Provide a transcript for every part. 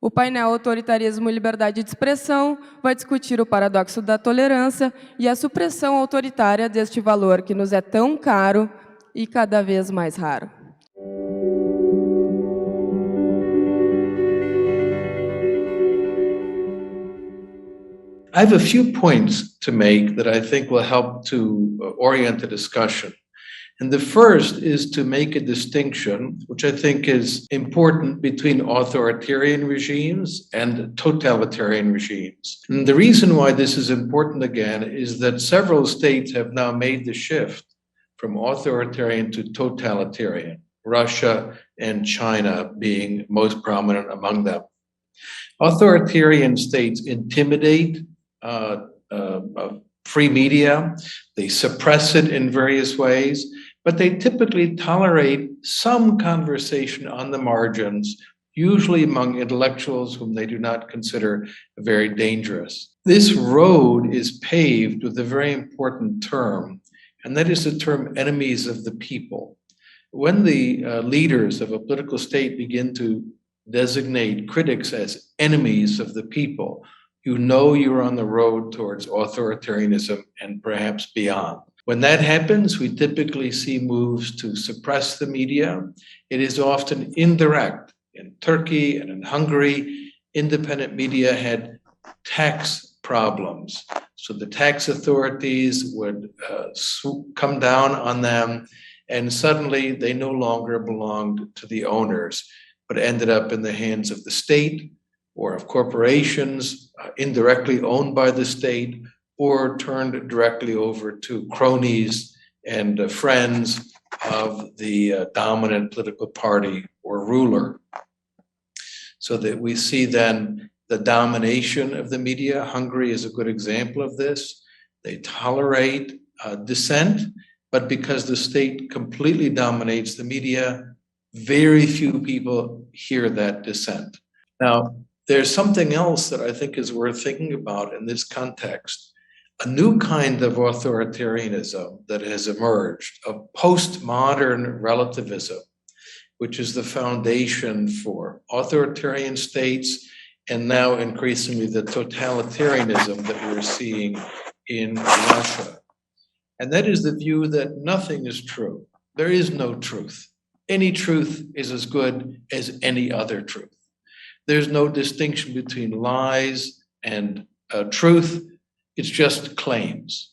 O painel Autoritarismo e Liberdade de Expressão vai discutir o paradoxo da tolerância e a supressão autoritária deste valor que nos é tão caro e cada vez mais raro. I have a few points to make that I think will help to orient the discussion. And the first is to make a distinction, which I think is important, between authoritarian regimes and totalitarian regimes. And the reason why this is important, again, is that several states have now made the shift from authoritarian to totalitarian, Russia and China being most prominent among them. Authoritarian states intimidate free media, they suppress it in various ways, but they typically tolerate some conversation on the margins, usually among intellectuals whom they do not consider very dangerous. This road is paved with a very important term, and that is the term enemies of the people. When the leaders of a political state begin to designate critics as enemies of the people, you know you're on the road towards authoritarianism and perhaps beyond. When that happens, we typically see moves to suppress the media. It is often indirect. In Turkey and in Hungary, independent media had tax problems. So the tax authorities would come down on them, and suddenly they no longer belonged to the owners, but ended up in the hands of the state or of corporations indirectly owned by the state, or turned directly over to cronies and friends of the dominant political party or ruler. So that we see then the domination of the media. Hungary is a good example of this. They tolerate dissent, but because the state completely dominates the media, very few people hear that dissent. Now, there's something else that I think is worth thinking about in this context. A new kind of authoritarianism that has emerged, a postmodern relativism, which is the foundation for authoritarian states and now increasingly the totalitarianism that we're seeing in Russia. And that is the view that nothing is true. There is no truth. Any truth is as good as any other truth. There's no distinction between lies and truth. It's just claims.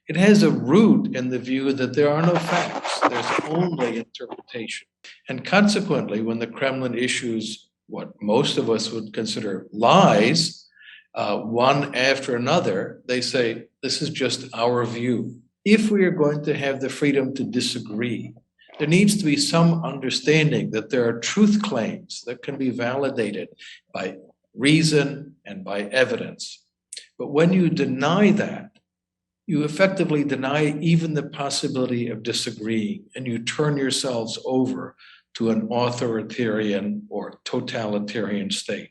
It has a root in the view that there are no facts, there's only interpretation. And consequently, when the Kremlin issues what most of us would consider lies, one after another, they say, this is just our view. If we are going to have the freedom to disagree, there needs to be some understanding that there are truth claims that can be validated by reason and by evidence. But when you deny that, you effectively deny even the possibility of disagreeing, and you turn yourselves over to an authoritarian or totalitarian state.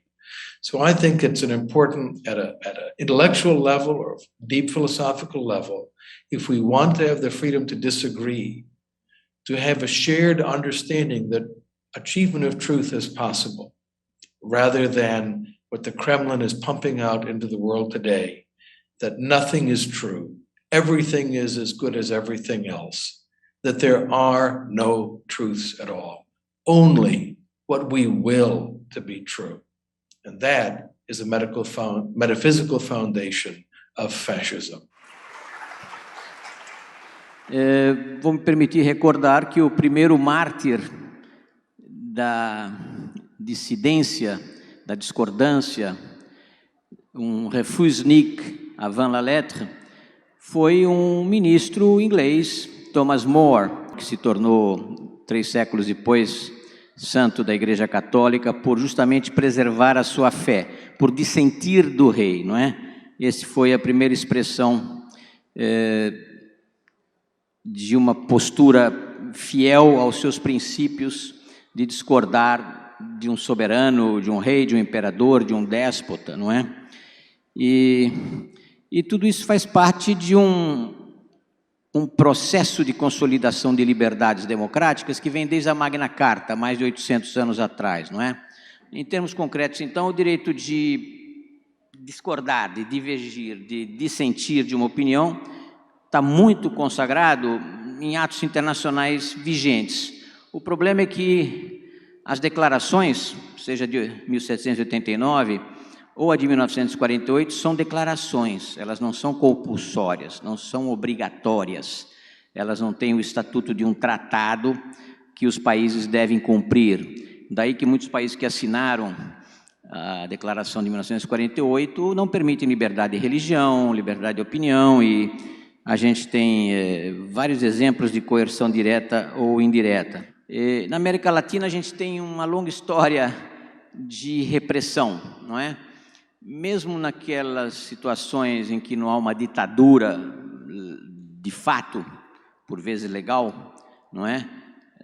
So I think it's an important, at an intellectual level or deep philosophical level, if we want to have the freedom to disagree, to have a shared understanding that achievement of truth is possible, rather than what the Kremlin is pumping out into the world today, that nothing is true, everything is as good as everything else, that there are no truths at all, only what we will to be true. And that is a metaphysical foundation of fascism. Vou me permitir recordar que o primeiro mártir da dissidência, da discordância, refusnik avant la lettre, foi ministro inglês, Thomas More, que se tornou 3 séculos depois santo da Igreja Católica por justamente preservar a sua fé, por dissentir do rei, não é? Esse foi a primeira expressão de uma postura fiel aos seus princípios, de discordar de um soberano, de um rei, de um imperador, de um déspota, não é? E tudo isso faz parte de um processo de consolidação de liberdades democráticas que vem desde a Magna Carta, mais de 800 anos atrás, não é? Em termos concretos, então, o direito de discordar, de divergir, de dissentir de uma opinião está muito consagrado em atos internacionais vigentes. O problema é que as declarações, seja de 1789 ou a de 1948, são declarações, elas não são compulsórias, não são obrigatórias, elas não têm o estatuto de um tratado que os países devem cumprir. Daí que muitos países que assinaram a Declaração de 1948 não permitem liberdade de religião, liberdade de opinião, e a gente tem vários exemplos de coerção direta ou indireta. Na América Latina a gente tem uma longa história de repressão, não é? Mesmo naquelas situações em que não há uma ditadura de fato, por vezes legal, não é?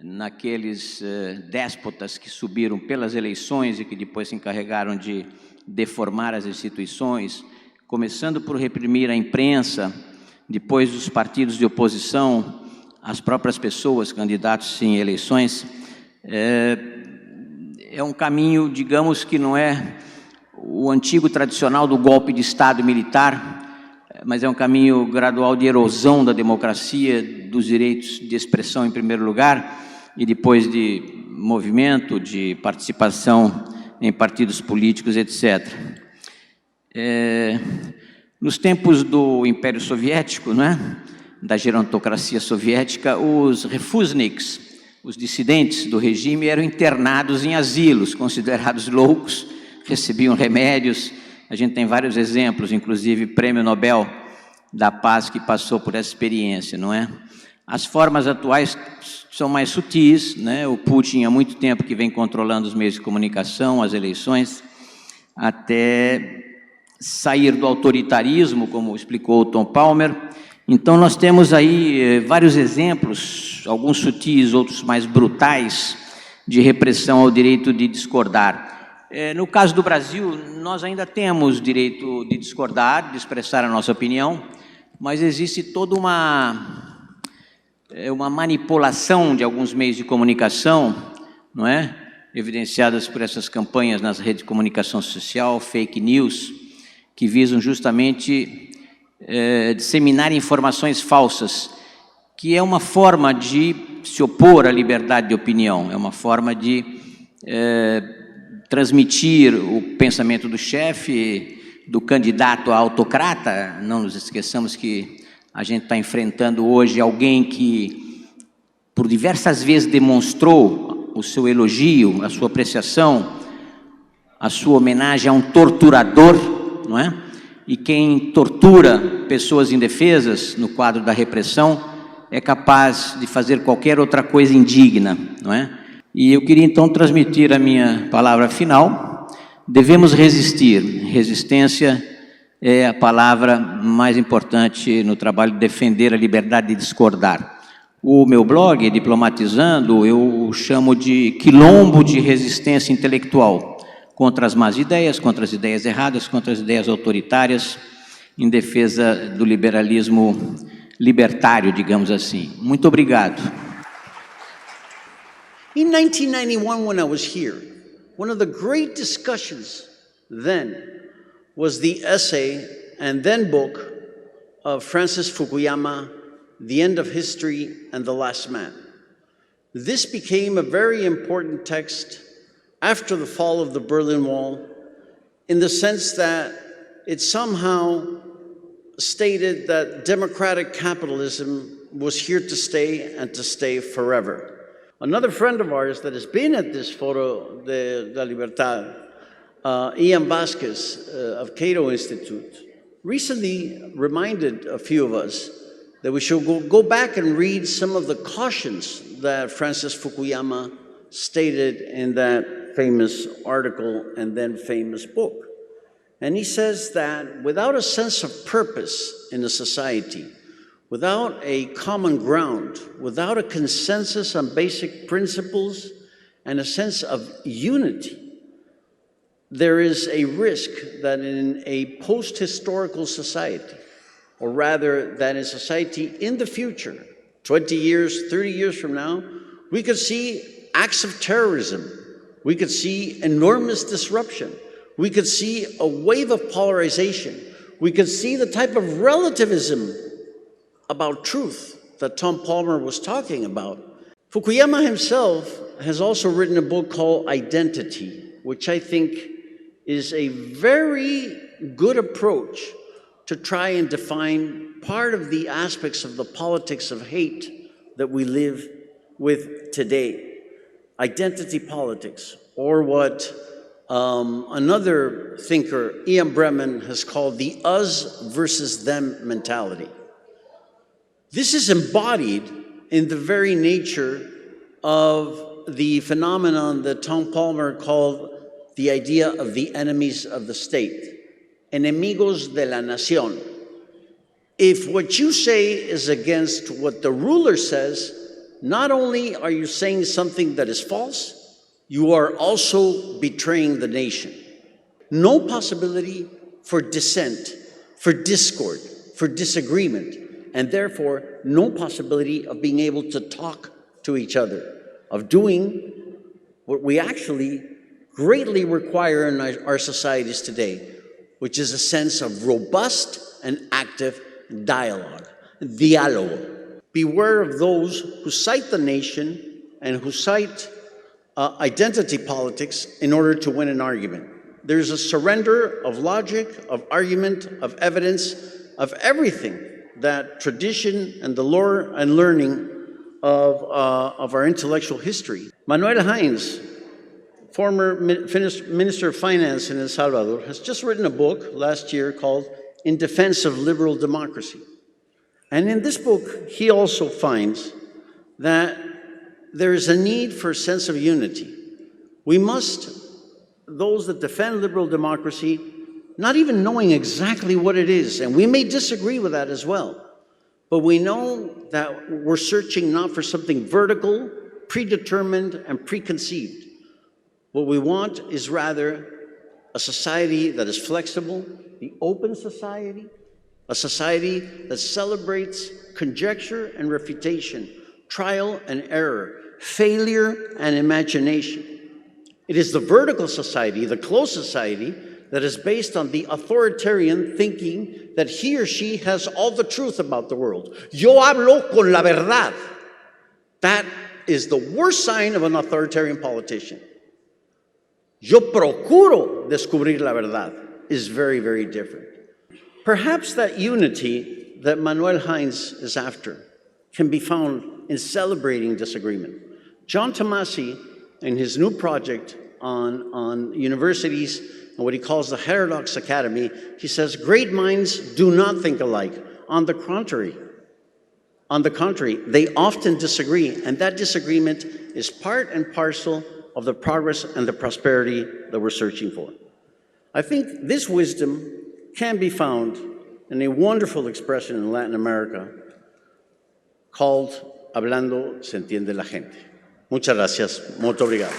Naqueles déspotas que subiram pelas eleições e que depois se encarregaram de deformar as instituições, começando por reprimir a imprensa, depois os partidos de oposição, as próprias pessoas, candidatos em eleições, é um caminho, digamos, que não é o antigo tradicional do golpe de Estado militar, mas é um caminho gradual de erosão da democracia, dos direitos de expressão em primeiro lugar, e depois de movimento, de participação em partidos políticos, etc. Nos tempos do Império Soviético, né, da gerontocracia soviética, os refusniks, os dissidentes do regime, eram internados em asilos, considerados loucos, recebiam remédios. A gente tem vários exemplos, inclusive Prêmio Nobel da Paz que passou por essa experiência, não é? As formas atuais são mais sutis, né? O Putin há muito tempo que vem controlando os meios de comunicação, as eleições, até sair do autoritarismo, como explicou o Tom Palmer. Então nós temos aí vários exemplos, alguns sutis, outros mais brutais, de repressão ao direito de discordar. No caso do Brasil, nós ainda temos direito de discordar, de expressar a nossa opinião, mas existe toda uma manipulação de alguns meios de comunicação, não é? Evidenciadas por essas campanhas nas redes de comunicação social, fake news, que visam justamente disseminar informações falsas, que é uma forma de se opor à liberdade de opinião, é uma forma de transmitir o pensamento do chefe, do candidato a autocrata. Não nos esqueçamos que a gente está enfrentando hoje alguém que, por diversas vezes, demonstrou o seu elogio, a sua apreciação, a sua homenagem a um torturador, não é? E quem tortura pessoas indefesas no quadro da repressão é capaz de fazer qualquer outra coisa indigna, não é? E eu queria então transmitir a minha palavra final. Devemos resistir. Resistência é a palavra mais importante no trabalho de defender a liberdade de discordar. O meu blog, Diplomatizando, eu chamo de quilombo de resistência intelectual contra as más ideias, contra as ideias erradas, contra as ideias autoritárias, em defesa do liberalismo libertário, digamos assim. Muito obrigado. In 1991, when I was here, one of the great discussions then was the essay and then book of Francis Fukuyama, The End of History and the Last Man. This became a very important text after the fall of the Berlin Wall, in the sense that it somehow stated that democratic capitalism was here to stay and to stay forever. Another friend of ours that has been at this Fórum da Liberdade, Ian Vasquez of Cato Institute, recently reminded a few of us that we should go back and read some of the cautions that Francis Fukuyama stated in that famous article and then famous book. And he says that without a sense of purpose in a society, without a common ground, without a consensus on basic principles and a sense of unity, there is a risk that in a post-historical society, or rather that in society in the future, 20 years, 30 years from now, we could see acts of terrorism, We could see enormous disruption. We could see a wave of polarization. We could see the type of relativism about truth that Tom Palmer was talking about. Fukuyama himself has also written a book called Identity, which I think is a very good approach to try and define part of the aspects of the politics of hate that we live with today. Identity politics, or what another thinker, Ian Bremen, has called the us versus them mentality. This is embodied in the very nature of the phenomenon that Tom Palmer called the idea of the enemies of the state, enemigos de la nación. If what you say is against what the ruler says, not only are you saying something that is false, you are also betraying the nation. No possibility for dissent, for discord, for disagreement, and therefore no possibility of being able to talk to each other, of doing what we actually greatly require in our societies today, which is a sense of robust and active dialogue, diálogo. Beware of those who cite the nation and who cite identity politics in order to win an argument. There's a surrender of logic, of argument, of evidence, of everything that tradition and the lore and learning of our intellectual history. Manuel Heinz, former Minister of Finance in El Salvador, has just written a book last year called In Defense of Liberal Democracy. And in this book, he also finds that there is a need for a sense of unity. We must, those that defend liberal democracy, not even knowing exactly what it is, and we may disagree with that as well, but we know that we're searching not for something vertical, predetermined, and preconceived. What we want is rather a society that is flexible, the open society, a society that celebrates conjecture and refutation, trial and error, failure and imagination. It is the vertical society, the closed society, that is based on the authoritarian thinking that he or she has all the truth about the world. Yo hablo con la verdad. That is the worst sign of an authoritarian politician. Yo procuro descubrir la verdad is very, very different. Perhaps that unity that Manuel Heinz is after can be found in celebrating disagreement. John Tomasi, in his new project on universities and what he calls the Heterodox Academy, he says, great minds do not think alike. On the contrary, they often disagree, and that disagreement is part and parcel of the progress and the prosperity that we're searching for. I think this wisdom can be found in a wonderful expression in Latin America called Hablando se entiende la gente. Muchas gracias. Muito obrigado.